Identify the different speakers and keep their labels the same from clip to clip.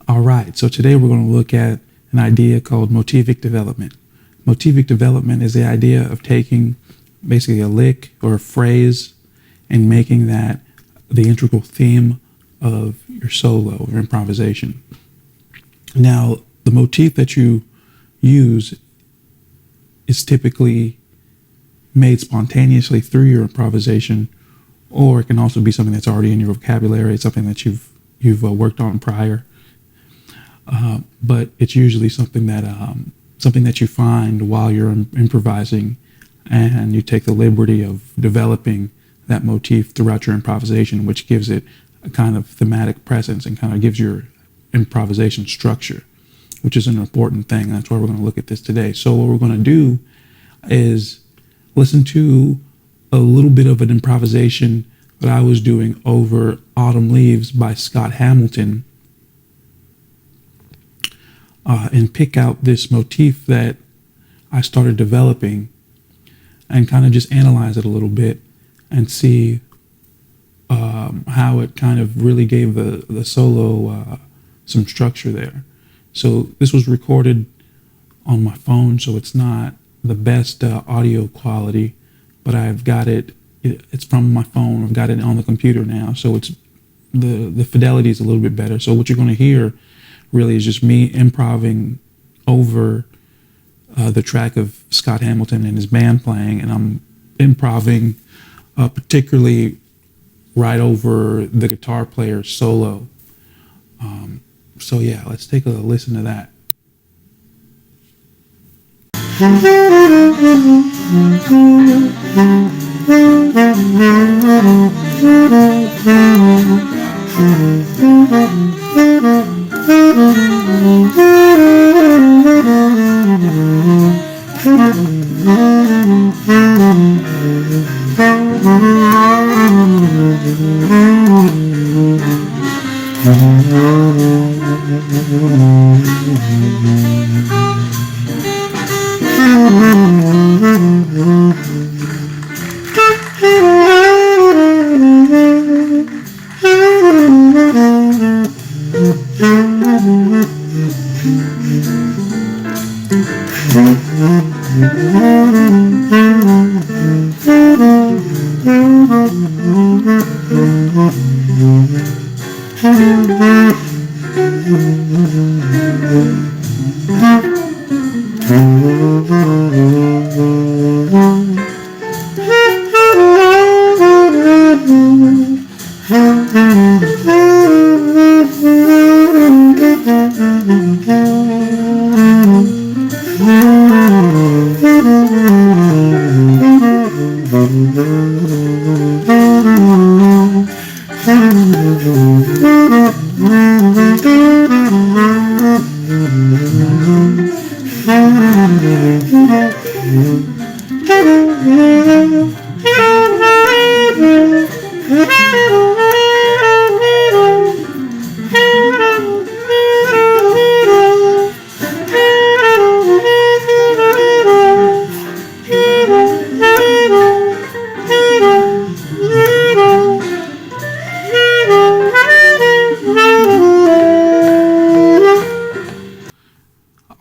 Speaker 1: All right, so today we're going to look at an idea called Motivic Development. Motivic Development is the idea of taking basically a lick or a phrase and making that the integral theme of your solo or improvisation. Now, the motif that you use is typically made spontaneously through your improvisation, or it can also be something that's already in your vocabulary. It's something that you've worked on prior. But it's usually something that you find while you're improvising, and you take the liberty of developing that motif throughout your improvisation, which gives it a kind of thematic presence and kind of gives your improvisation structure, which is an important thing. That's why we're going to look at this today. So what we're going to do is listen to a little bit of an improvisation that I was doing over Autumn Leaves by Scott Hamilton, and pick out this motif that I started developing and kind of just analyze it a little bit and see how it kind of really gave the solo some structure there. So this was recorded on my phone, so it's not the best audio quality, but I've got it's from my phone. I've got it on the computer now, so it's the fidelity is a little bit better. So what you're going to hear really is just me improvising over the track of Scott Hamilton and his band playing, and I'm improvising particularly right over the guitar player's solo. So yeah, let's take a listen to that.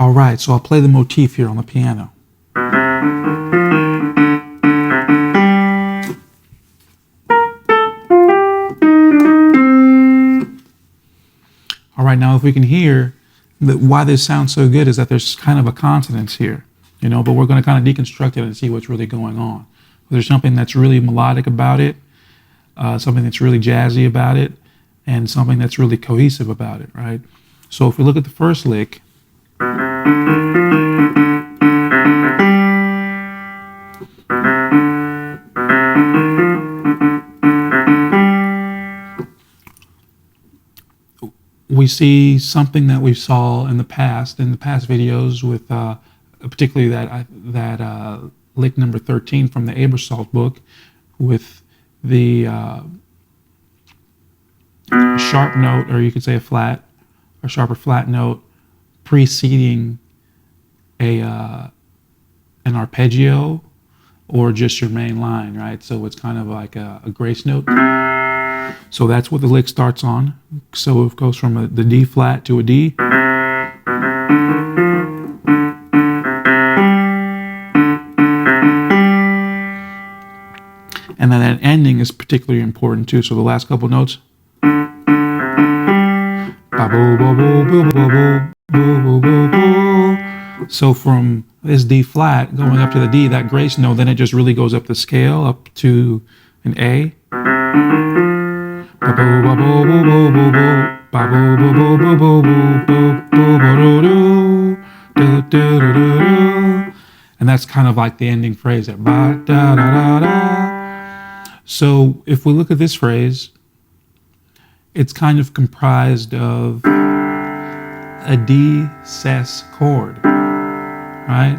Speaker 1: All right, so I'll play the motif here on the piano. All right, now if we can hear that why this sounds so good is that there's kind of a consonance here, but we're going to kind of deconstruct it and see what's really going on. There's something that's really melodic about it, something that's really jazzy about it, and something that's really cohesive about it, right? So if we look at the first lick, we see something that we saw in the past videos with particularly that lick number 13 from the Aebersold book, with the sharp note, or you could say a flat, a sharp or flat note preceding an arpeggio or just your main line, right? So it's kind of like a grace note. So that's what the lick starts on. So it goes from the D flat to a D. And then that ending is particularly important too. So the last couple notes. So from this D flat going up to the D, that grace note, then it just really goes up the scale up to an A. And that's kind of like the ending phrase there. So if we look at this phrase, it's kind of comprised of a D sus chord, right?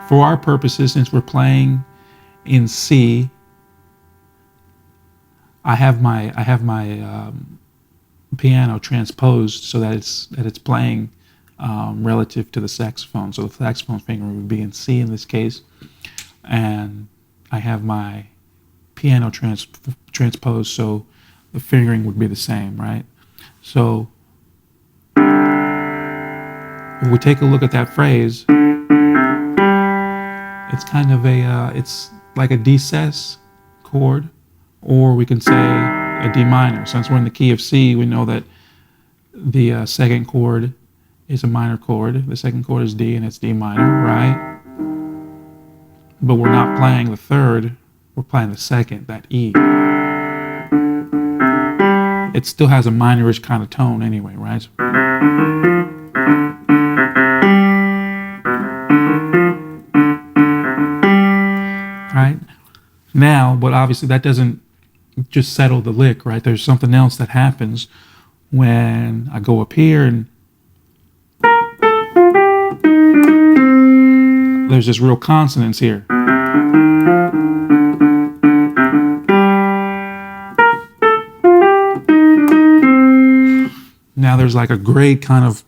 Speaker 1: For our purposes, since we're playing in C, I have my piano transposed so that it's playing relative to the saxophone. So the saxophone finger would be in C in this case, and I have my piano transposed so the fingering would be the same, right? So if we take a look at that phrase, it's kind of it's like a D sus chord, or we can say a D minor. Since we're in the key of C, we know that the second chord is a minor chord. The second chord is D, and it's D minor, right? But we're not playing the third, we're playing the second, that E. It still has a minorish kind of tone anyway, right? Right? Now, but obviously that doesn't just settle the lick, right? There's something else that happens when I go up here and there's this real consonance here. Now there's like a great kind of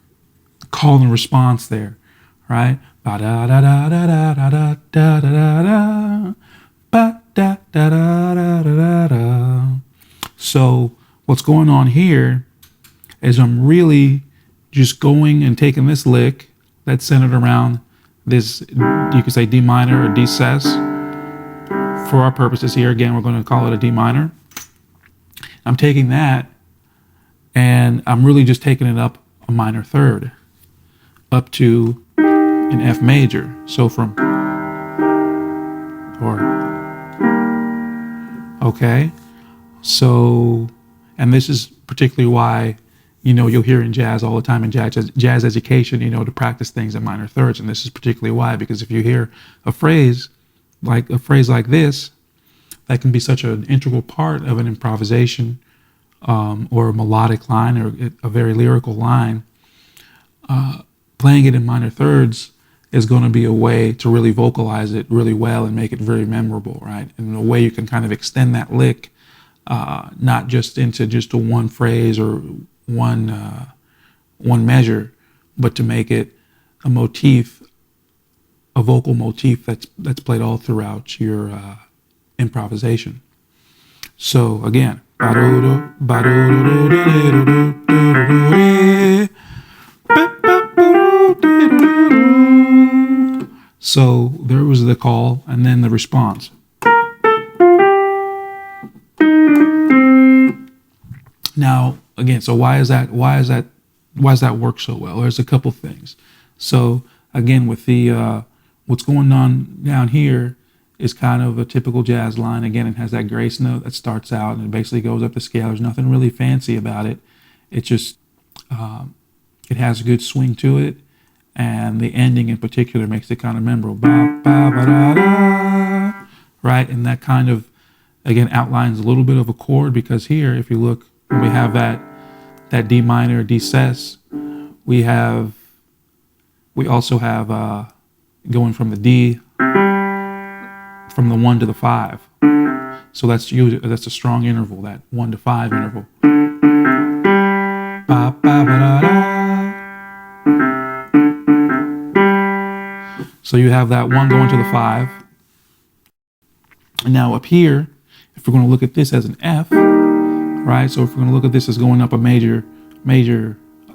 Speaker 1: call and response there, right? Ba da da da da da da da da da da. Ba da da da da da da. So what's going on here is I'm really just going and taking this lick that's centered around this, you could say D minor or D sus. For our purposes here, again, we're going to call it a D minor. I'm taking that and I'm really just taking it up a minor third, up to an F major. So from, okay. So, and this is particularly why, you'll hear in jazz all the time in jazz education, to practice things in minor thirds. And this is particularly why, because if you hear a phrase like this, that can be such an integral part of an improvisation, or a melodic line or a very lyrical line, playing it in minor thirds is going to be a way to really vocalize it really well and make it very memorable, right? And in a way you can kind of extend that lick, not just into just a one phrase or one measure, but to make it a motif, a vocal motif that's played all throughout your improvisation. So again, so there was the call and then the response. Now, again, so why does that work so well? There's a couple things. So again, with the what's going on down here is kind of a typical jazz line. Again, it has that grace note that starts out and it basically goes up the scale. There's nothing really fancy about it. It just it has a good swing to it, and the ending in particular makes it kind of memorable. Ba, ba, ba, da, da, right? And that kind of, again, outlines a little bit of a chord, because here, if you look, we have that D minor, D sus. We also have going from the D, from the 1 to the 5. So that's a strong interval, that 1 to 5 interval. Ba, ba, ba, da, da. So you have that 1 going to the 5. And now up here, if we're going to look at this as an F, right? So if we're going to look at this as going up a major,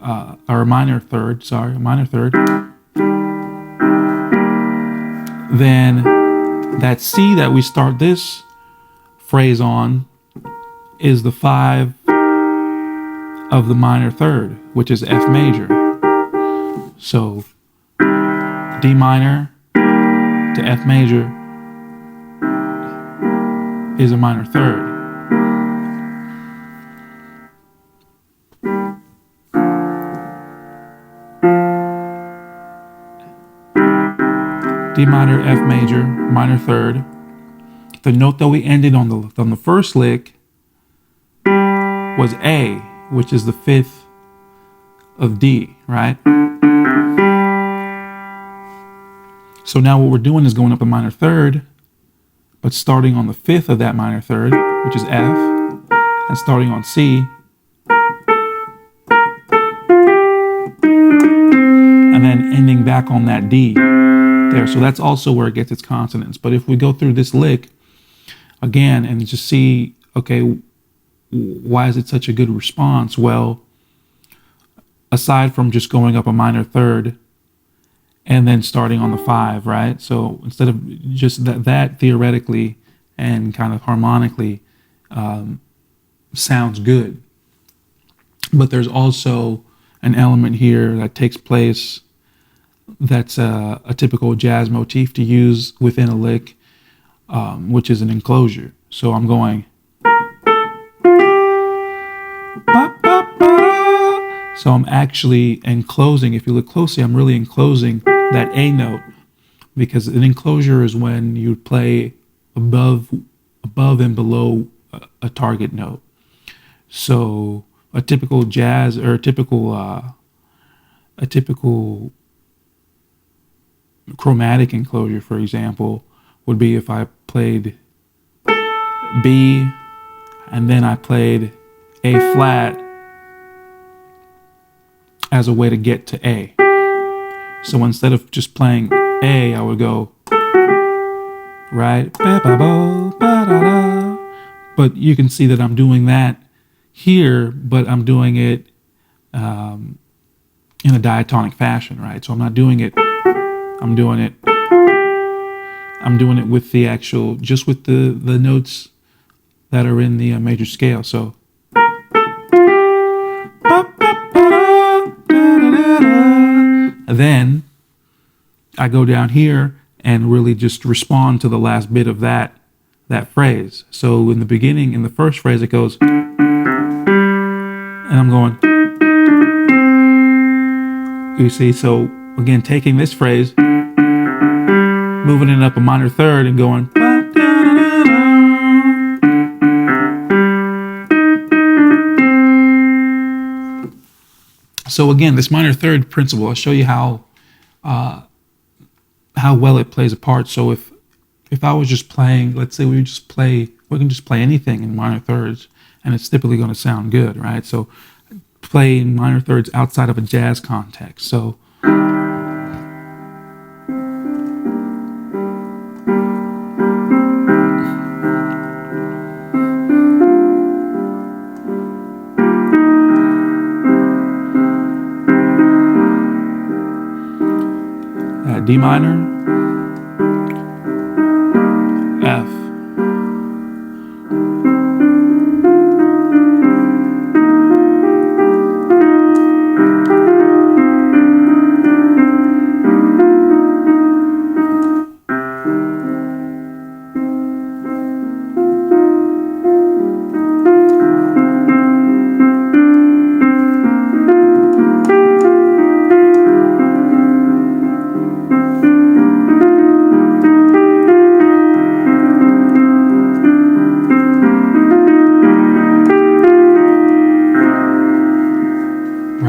Speaker 1: or a minor third, then that C that we start this phrase on is the 5 of the minor third, which is F major. So D minor to F major is a minor third. D minor, F major, minor third. The note that we ended on the first lick was A, which is the 5th of D, right? So now what we're doing is going up a minor third, but starting on the 5th of that minor third, which is F, and starting on C, and then ending back on that D there. So that's also where it gets its consonants. But if we go through this lick again and just see, okay, why is it such a good response? Well, aside from just going up a minor third and then starting on the 5, right? So instead of just that theoretically and kind of harmonically sounds good. But there's also an element here that takes place that's a typical jazz motif to use within a lick, which is an enclosure. So I'm going, so I'm actually enclosing. If you look closely, I'm really enclosing that A note, because an enclosure is when you play above and below a target note. So a typical jazz or a typical chromatic enclosure, for example, would be if I played B and then I played A flat as a way to get to A. So instead of just playing A, I would go, right? But you can see that I'm doing that here, but I'm doing it in a diatonic fashion, right? So I'm not doing it, I'm doing it with the actual, just with the notes that are in the major scale. So then I go down here and really just respond to the last bit of that phrase. So in the beginning, in the first phrase, it goes, and I'm going, you see, so again, taking this phrase, moving it up a minor third and going, so again, this minor third principle, I'll show you how well it plays a part. So if I was just playing, let's say we can just play anything in minor thirds, and it's typically going to sound good, right? So play in minor thirds outside of a jazz context. So D minor, F,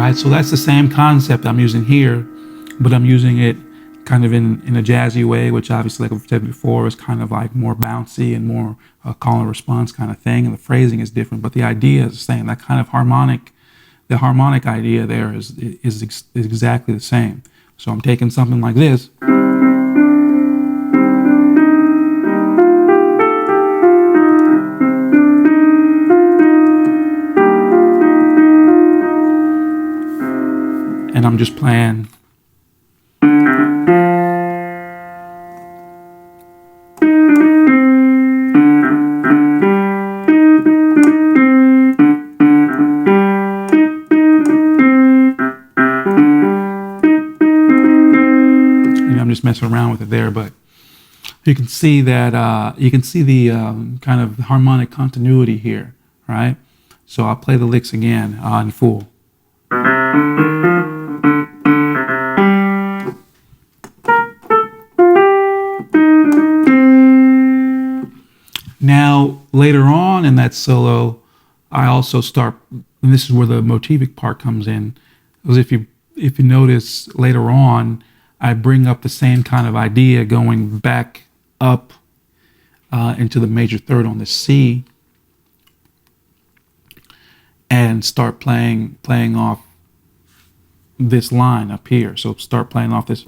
Speaker 1: right? So that's the same concept I'm using here, but I'm using it kind of in a jazzy way, which obviously, like I've said before, is kind of like more bouncy and more call and response kind of thing, and the phrasing is different, but the idea is the same. That kind of harmonic idea there is exactly the same. So I'm taking something like this, and I'm just playing. I'm just messing around with it there, but you can see that you can see the kind of harmonic continuity here, right? So I'll play the licks again in full. Now later on in that solo, I also start, and this is where the motivic part comes in, because if you notice later on, I bring up the same kind of idea going back up into the major third on the C, and start playing off this line up here. So start playing off this.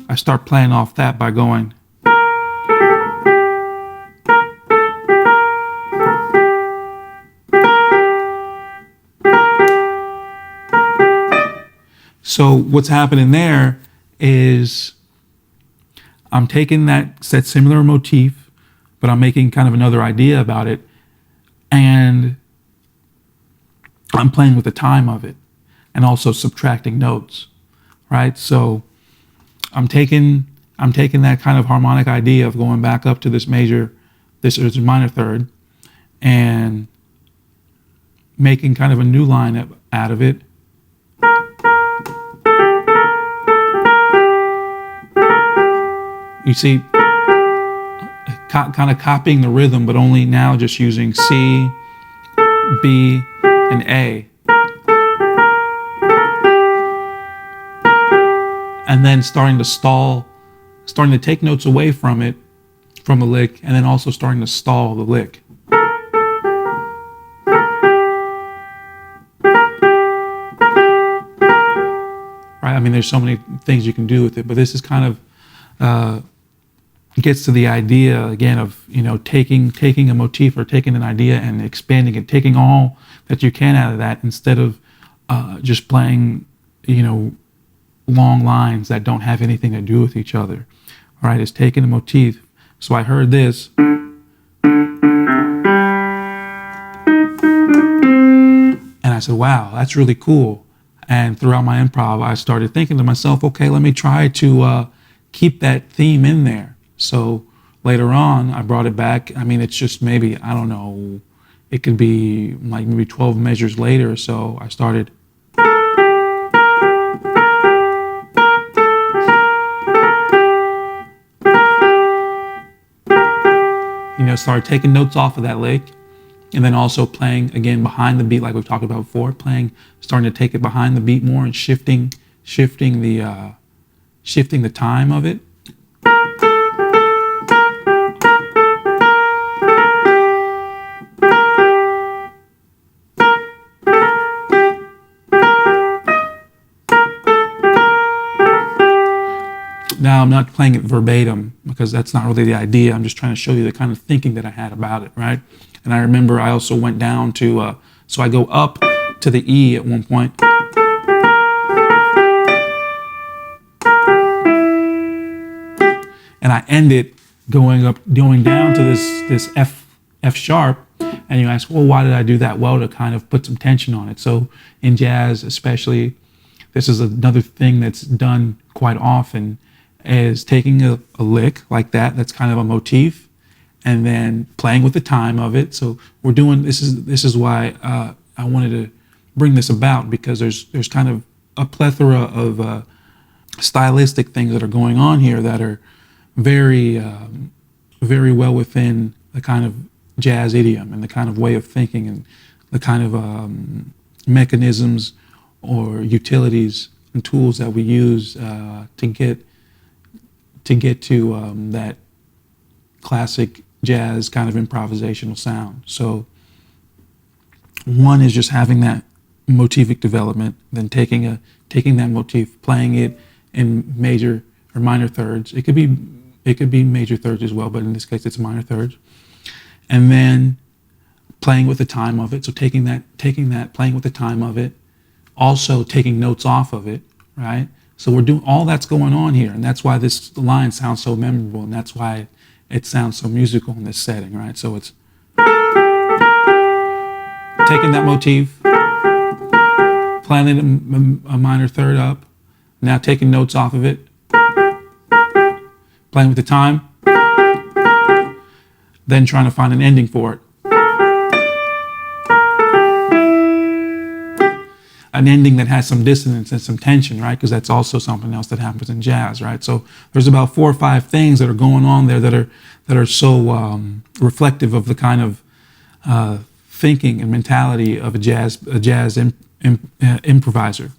Speaker 1: I start playing off that by going. So what's happening there is I'm taking that similar motif, but I'm making kind of another idea about it, and I'm playing with the time of it, and also subtracting notes, right? So I'm taking that kind of harmonic idea of going back up to this minor third, and making kind of a new line out of it. You see, kind of copying the rhythm, but only now just using C, B, and A. And then starting to take notes away from it, from the lick, and then also starting to stall the lick. Right? I mean, there's so many things you can do with it, but this is kind of gets to the idea again of, you know, taking a motif or taking an idea and expanding it, taking all that you can out of that, instead of just playing, you know, long lines that don't have anything to do with each other. All right, it's taking a motif. So I heard this, and I said, wow, that's really cool. And throughout my improv, I started thinking to myself, okay, let me try to keep that theme in there. So later on, I brought it back. I mean, it's just maybe, I don't know, it could be like maybe 12 measures later or so, I started. You know, started taking notes off of that lick, and then also playing again behind the beat, like we've talked about before, starting to take it behind the beat more and shifting the time of it. Now, I'm not playing it verbatim because that's not really the idea. I'm just trying to show you the kind of thinking that I had about it, right? And I remember I also went down to, so I go up to the E at one point. And I end it going down to this F sharp. And you ask, well, why did I do that? Well, to kind of put some tension on it. So in jazz, especially, this is another thing that's done quite often, is taking a lick like that, that's kind of a motif, and then playing with the time of it. So we're doing, this is why I wanted to bring this about, because there's kind of a plethora of stylistic things that are going on here that are very, very well within the kind of jazz idiom and the kind of way of thinking and the kind of mechanisms or utilities and tools that we use to get to that classic jazz kind of improvisational sound. So one is just having that motivic development, then taking that motif, playing it in major or minor thirds. It could be major thirds as well, but in this case it's minor thirds. And then playing with the time of it. So taking that, playing with the time of it, also taking notes off of it, right? So we're doing all that's going on here, and that's why this line sounds so memorable, and that's why it sounds so musical in this setting, right? So it's taking that motif, playing it a minor third up, now taking notes off of it, playing with the time, then trying to find an ending for it. An ending that has some dissonance and some tension, right? Because that's also something else that happens in jazz, right? So there's about 4 or 5 things that are going on there that are so reflective of the kind of thinking and mentality of a jazz improviser,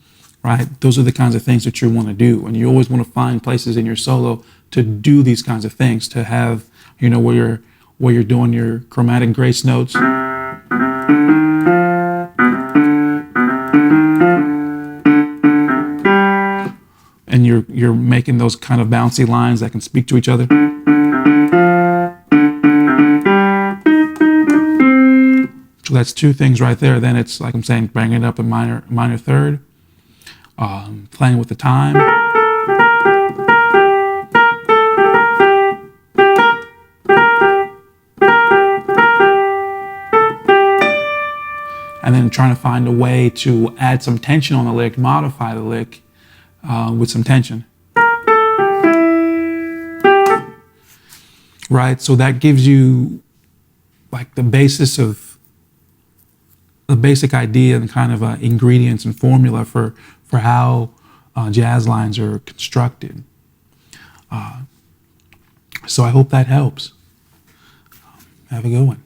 Speaker 1: right? Those are the kinds of things that you want to do, and you always want to find places in your solo to do these kinds of things, to have, you know, where you're doing your chromatic grace notes, and you're making those kind of bouncy lines that can speak to each other. So that's 2 things right there. Then it's like I'm saying, bringing it up a minor third, playing with the time, and then trying to find a way to add some tension on the lick, modify the lick with some tension. Right, so that gives you like the basic idea and kind of ingredients and formula for how jazz lines are constructed. So I hope that helps. Have a good one.